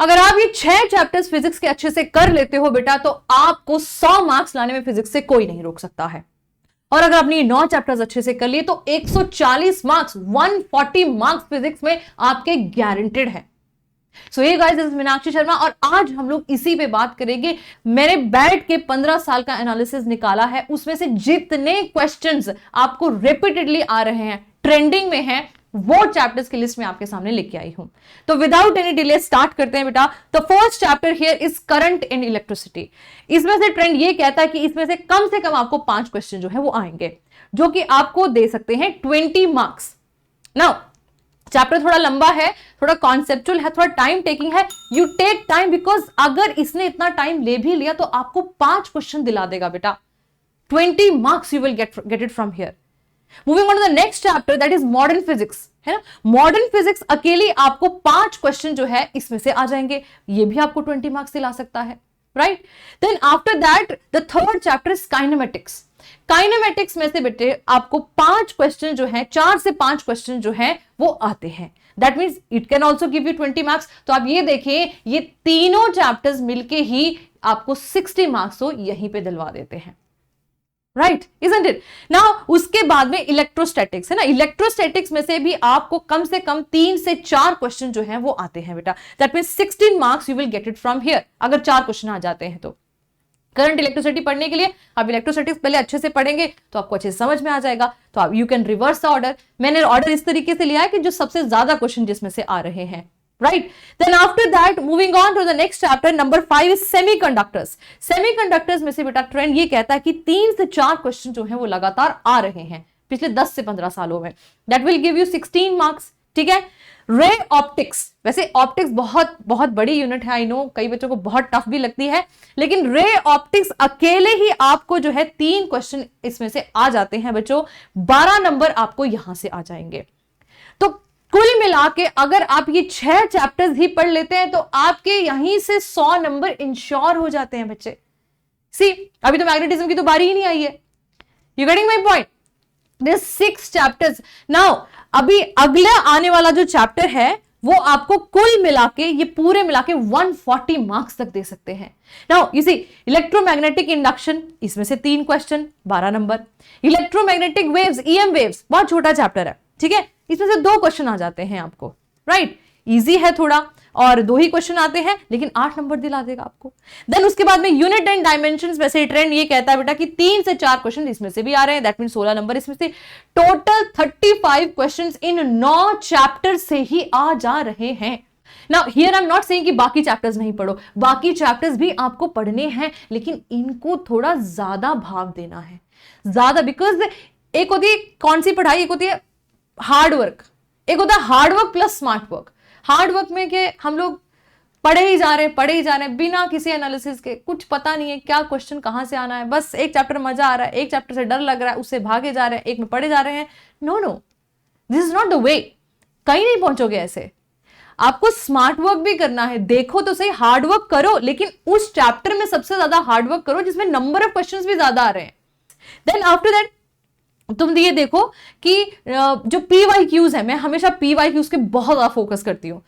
अगर आप ये 6 चैप्टर्स फिजिक्स के अच्छे से कर लेते हो बेटा, तो आपको 100 मार्क्स लाने में फिजिक्स से कोई नहीं रोक सकता है। और अगर आपने 9 चैप्टर्स अच्छे से कर लिए तो 140 मार्क्स, 140 मार्क्स फिजिक्स में आपके गारंटेड है। सो ये guys, this is Meenakshi Sharma और आज हम लोग इसी पे बात करेंगे। मैंने बैठ के 15 साल का एनालिसिस निकाला है, उसमें से जितने क्वेश्चंस आपको रिपीटेडली आ रहे हैं, ट्रेंडिंग में हैं, वो चैप्टर्स की लिस्ट में आपके सामने लेके आई हूं। तो विदाउट एनी डिले स्टार्ट करते हैं बेटा। The first chapter here is current in electricity. इसमें से ट्रेंड ये कहता है कि इसमें से कम आपको 5 क्वेश्चन जो है वो आएंगे, जो कि आपको दे सकते हैं 20 मार्क्स। नाउ चैप्टर थोड़ा लंबा है, थोड़ा कॉन्सेप्चुअल है, थोड़ा टाइम टेकिंग है। यू टेक टाइम, बिकॉज अगर इसने इतना टाइम ले भी लिया तो आपको 5 क्वेश्चन दिला देगा बेटा। 20 marks you will get it from here. Moving on to the next chapter, that is modern physics, है ना। मॉडर्न फिजिक्स अकेली आपको 5 क्वेश्चन जो है इसमें से आ जाएंगे, ये भी आपको 20 मार्क्स दिला सकता है, right. Then after that the third chapter is kinematics. Kinematics में से बेटे आपको 5 क्वेश्चन जो है, 4 से 5 क्वेश्चन जो है वो आते हैं। That means it can also give you 20 marks. तो आप ये देखिए, ये तीनों चैप्टर्स मिलके ही आपको 60 मार्क्स तो यहीं पे दिलवा देते हैं, राइट, इजंट इट। नाउ उसके बाद में इलेक्ट्रोस्टैटिक्स है ना। इलेक्ट्रोस्टैटिक्स में से भी आपको कम से कम 3 से 4 क्वेश्चन जो है वो आते हैं बेटा। That means 16 marks you will get it from here, अगर 4 क्वेश्चन आ जाते हैं तो। करंट इलेक्ट्रिसिटी पढ़ने के लिए आप इलेक्ट्रोस्टैटिक्स पहले अच्छे से पढ़ेंगे तो आपको अच्छे से समझ में आ जाएगा। तो आप you can reverse the order. मैंने ऑर्डर इस तरीके से लिया है कि जो सबसे ज्यादा क्वेश्चन जिसमें से आ रहे हैं, right? Then after that, moving on to the next chapter, number 5 is semiconductors. Semiconductors में से बेटा ट्रेंड ये कहता है कि 3 से 4 क्वेश्चन जो है वो लगातार आ रहे हैं पिछले 10 से 15 सालों में। That will give you 16 marks, ठीक है। रे ऑप्टिक्स, वैसे ऑप्टिक्स बहुत बहुत बड़ी यूनिट है, आई नो कई बच्चों को बहुत टफ भी लगती है, लेकिन रे ऑप्टिक्स अकेले ही आपको जो है 3 क्वेश्चन इसमें से आ जाते हैं बच्चों। 12 नंबर आपको यहां से आ जाएंगे। तो कुल मिला के अगर आप ये 6 चैप्टर्स ही पढ़ लेते हैं तो आपके यहीं से 100 नंबर इंश्योर हो जाते हैं बच्चे। सी, अभी तो मैग्नेटिज्म की तो बारी ही नहीं आई है। You getting my point? This 6 chapters. Now अभी अगला आने वाला जो चैप्टर है वो आपको कुल मिला के, ये पूरे मिला के 140 मार्क्स तक दे सकते हैं। Now you see, electromagnetic induction, इसमें से 3 question 12 number. Electromagnetic waves, EM waves, बहुत छोटा चैप्टर है, ठीक है, इसमें से 2 क्वेश्चन आ जाते हैं आपको, राइट। इजी है थोड़ा, और 2 ही क्वेश्चन आते हैं लेकिन 8 नंबर दिला देगा आपको। देन उसके बाद में यूनिट एंड डायमेंशंस में से ट्रेंड ये कहता है बेटा कि 3 से 4 क्वेश्चन इसमें से भी आ रहे हैं। दैट मीन 16 नंबर इसमें से। टोटल 35 क्वेश्चंस इन 9 चैप्टर से ही आ जा रहे हैं। Now here I am not saying कि बाकी चैप्टर्स नहीं पढ़ो, बाकी चैप्टर्स भी आपको पढ़ने हैं, लेकिन इनको थोड़ा ज्यादा भाव देना है, ज्यादा। बिकॉज एक होती है कौन सी पढ़ाई, एक होती है हार्ड वर्क, एक होता है hard work plus smart work. Hard work में कि हम लोग पढ़े ही जा रहे हैं बिना किसी एनालिसिस के, कुछ पता नहीं है क्या क्वेश्चन कहां से आना है, बस एक चैप्टर मजा आ रहा है, एक चैप्टर से डर लग रहा है, उससे भागे जा रहे हैं, एक में पढ़े जा रहे हैं। No no, this is not the way, कहीं नहीं पहुंचोगे ऐसे। आपको स्मार्ट वर्क भी करना है, देखो तो सही, हार्ड वर्क करो, लेकिन उस चैप्टर में सबसे ज्यादा हार्ड वर्क करो जिसमें नंबर ऑफ क्वेश्चंस भी ज्यादा आ रहे हैं। देन आफ्टर दैट तुम ये देखो कि जो PYQs है, मैं हमेशा PYQs के बहुत ज्यादा फोकस करती हूँ।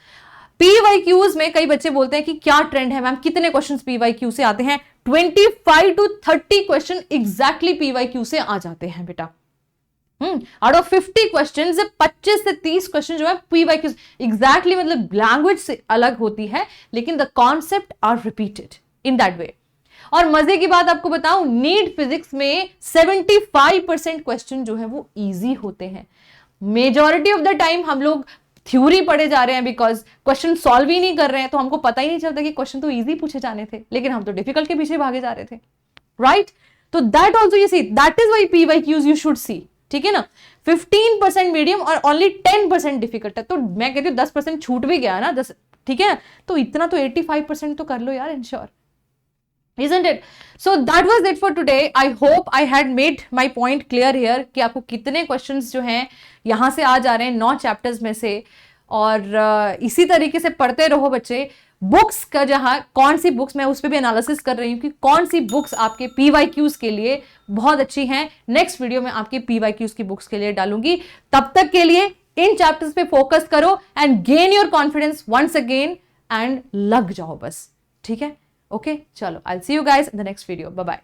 PYQs में कई बच्चे बोलते हैं कि क्या ट्रेंड है मैम, कितने क्वेश्चंस PYQ से आते हैं? 25 to 30 क्वेश्चन एग्जैक्टली PYQ से आ जाते हैं बेटा। आउट ऑफ 50 क्वेश्चन 25 से 30 क्वेश्चन जो है PYQs एग्जैक्टली, मतलब लैंग्वेज से अलग होती है लेकिन the concept are repeated in that way. और मजे की बात आपको बताऊं, नीट फिजिक्स में 75% क्वेश्चन जो है वो इजी होते हैं। मेजॉरिटी ऑफ द टाइम हम लोग थ्योरी पढ़े जा रहे हैं, बिकॉज क्वेश्चन सॉल्व ही नहीं कर रहे हैं, तो हमको पता ही नहीं चलता कि क्वेश्चन तो इजी पूछे जाने थे, लेकिन हम तो डिफिकल्ट के पीछे भागे जा रहे थे, राइट। तो that also you see, that is why PYQs you should see, ठीक है ना। 15% मीडियम और ओनली 10% डिफिकल्ट है। तो मैं कहती हूँ 10% छूट भी गया ना, 10, ठीक है, तो इतना तो 85% तो कर लो यार, ensure, isn't it? So that was it for today. I hope I had made my point clear here कि आपको कितने questions जो हैं यहाँ से आ जा रहे हैं 9 chapters में से। और इसी तरीके से पढ़ते रहो बच्चे। बुक्स का जहाँ कौन सी बुक्स, मैं उस पर भी एनालिसिस कर रही हूँ कि कौन सी बुक्स आपके PYQs के लिए बहुत अच्छी हैं। नेक्स्ट वीडियो में आपके PYQs की बुक्स के लिए डालूंगी। तब तक के लिए इन चैप्टर्स पे फोकस करो and gain your confidence once again and लग जाओ बस, ठीक है? ओके, चलो, I see you guys in the next video, bye bye.